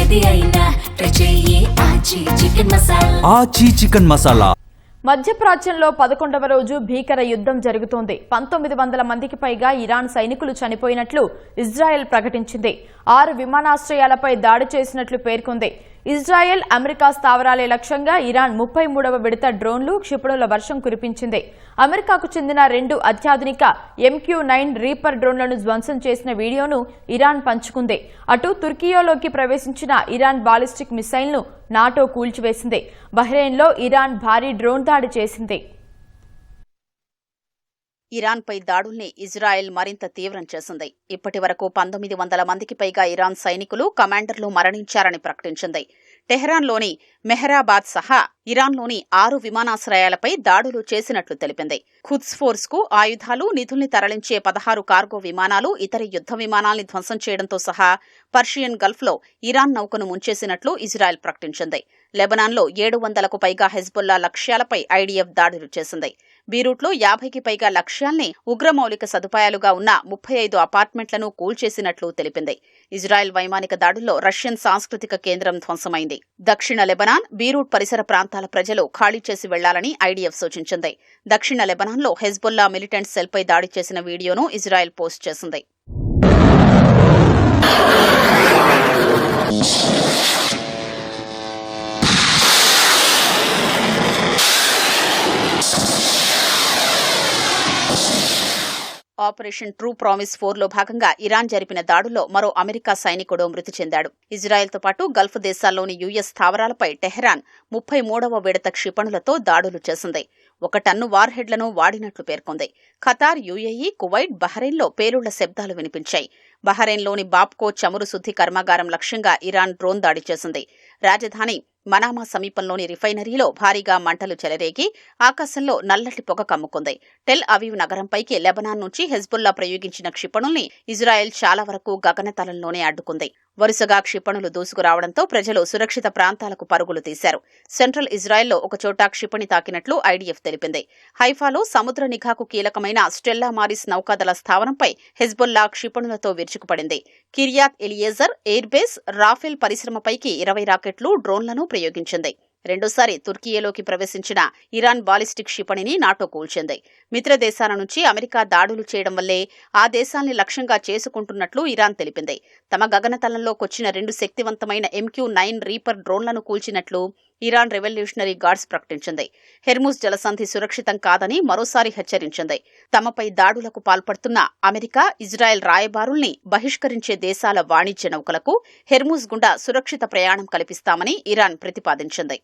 ఏది అయినా ట్రై చెయ్యి ఆచి చికెన్ మసాలా. మధ్యప్రాచ్యంలో 11వ రోజు భీకర యుద్ధం జరుగుతోంది. 1900 మందికి పైగా ఇరాన్ సైనికులు చనిపోయినట్లు ఇజ్రాయెల్ ప్రకటించింది. 6 విమానాశ్రయాలపై దాడి చేసినట్లు పేర్కొంది. ఇజ్రాయెల్, అమెరికా స్థావరాలే లక్ష్యంగా ఇరాన్ 33వ విడత డ్రోన్లు, క్షిపణుల వర్షం కురిపించింది. అమెరికాకు చెందిన 2 అత్యాధునిక MQ-9 రీపర్ డ్రోన్లను ధ్వంసం చేసిన వీడియోను ఇరాన్ పంచుకుంది. అటు తుర్కియోలోకి ప్రవేశించిన ఇరాన్ బాలిస్టిక్ మిసైల్ను నాటో కూల్చివేసింది. బహ్రెయిన్లో ఇరాన్ భారీ డ్రోన్ దాడి చేసింది. ఇరాన్పై దాడుల్ని ఇజ్రాయెల్ మరింత తీవ్రం చేసింది. ఇప్పటి వరకు 1900 మందికి పైగా ఇరాన్ సైనికులు, కమాండర్లు మరణించారని ప్రకటించింది. టెహ్రాన్లోని మెహరాబాద్ సహా ఇరాన్లోని 6 విమానాశ్రయాలపై దాడులు చేసినట్లు తెలిపింది. ఖుద్స్ ఫోర్స్ కు ఆయుధాలు, నిధుల్ని తరలించే 16 కార్గో విమానాలు, ఇతర యుద్ధ విమానాల్ని ధ్వంసం చేయడంతో సహా పర్షియన్ గల్ఫ్లో ఇరాన్ నౌకను ముంచేసినట్లు ఇజ్రాయెల్ ప్రకటించింది. లెబనాన్లో 700కు పైగా హెజ్బుల్లా లక్ష్యాలపై ఐడీఎఫ్ దాడులు చేసింది. బీరూట్లో 50కి పైగా లక్ష్యాల్ని ఉగ్రమౌలిక సదుపాయాలుగా ఉన్న 35 అపార్ట్మెంట్లను కూల్చేసినట్లు తెలిపింది. ఇజ్రాయెల్ వైమానిక దాడుల్లో రష్యన్ సాంస్కృతిక కేంద్రం ధ్వంసమైంది. దక్షిణ లెబనాన్, బీరూట్ పరిసర ప్రాంతాల ప్రజలు ఖాళీ చేసి వెళ్లాలని ఐడీఎఫ్ సూచించింది. దక్షిణ లెబనాన్లో హెజ్బుల్లా మిలిటెంట్ సెల్పై దాడి చేసిన వీడియోను ఇజ్రాయెల్ పోస్ట్ చేసింది. ఆపరేషన్ ట్రూ ప్రామిస్ 4లో భాగంగా ఇరాన్ జరిపిన దాడుల్లో మరో అమెరికా సైనికుడు మృతి చెందాడు. ఇజ్రాయెల్తో పాటు గల్ఫ్ దేశాల్లోని యుఎస్ స్థావరాలపై టెహ్రాన్ 33వ విడత క్షిపణులతో దాడులు చేసింది. 1 టన్ను వార్హెడ్లను వాడినట్లు పేర్కొంది. ఖతార్, యుఏఈ, కువైట్, బహ్రెయిన్లో పేలుళ్ల శబ్దాలు వినిపించాయి. బహ్రెయిన్లోని బాప్కో చమురు శుద్ధి కర్మాగారం లక్ష్యంగా ఇరాన్ డ్రోన్ దాడి చేసింది. రాజధాని మనామా సమీపంలోని రిఫైనరీలో భారీగా మంటలు చెలరేగి ఆకాశంలో నల్లటి పొగ కమ్ముకుంది. టెల్ అవీవ్ నగరంపైకి లెబనాన్ నుంచి హెజ్బుల్లా ప్రయోగించిన క్షిపణుల్ని ఇజ్రాయెల్ చాలా వరకు గగనతలంలోనే అడ్డుకుంది. వరుసగా క్షిపణులు దూసుకురావడంతో ప్రజలు సురక్షిత ప్రాంతాలకు పరుగులు తీశారు. సెంట్రల్ ఇజ్రాయెల్లో ఒకచోట క్షిపణి తాకినట్లు ఐడీఎఫ్ తెలిపింది. హైఫాలో సముద్ర నిఘాకు కీలకమైన స్టెల్లా మారిస్ నౌకాదళ స్థావరంపై హెజ్బుల్లా క్షిపణులతో విరుచుకుపడింది. కిర్యాత్ ఎలియేజర్ ఎయిర్బేస్, రాఫెల్ పరిశ్రమపైకి 20 రాకెట్లు, డ్రోన్లను ప్రయోగించింది. రెండోసారి తుర్కియేలోకి ప్రవేశించిన ఇరాన్ బాలిస్టిక్ క్షిపణిని నాటో కూల్చింది. మిత్ర దేశాల నుంచి అమెరికా దాడులు చేయడం వల్లే ఆ దేశాల్ని లక్ష్యంగా చేసుకుంటున్నట్లు ఇరాన్ తెలిపింది. తమ గగనతలంలోకొచ్చిన 2 శక్తివంతమైన MQ-9 రీపర్ డ్రోన్లను కూల్చినట్లు ఇరాన్ రెవల్యూషనరీ గార్డ్స్ ప్రకటించింది. హెర్ముజ్ జలసంధి సురక్షితం కాదని మరోసారి హెచ్చరించింది. తమపై దాడులకు పాల్పడుతున్న అమెరికా, ఇజ్రాయెల్ రాయబారుల్ని బహిష్కరించే దేశాల వాణిజ్య నౌకలకు హెర్ముజ్ గుండా సురక్షిత ప్రయాణం కల్పిస్తామని ఇరాన్ ప్రతిపాదించింది.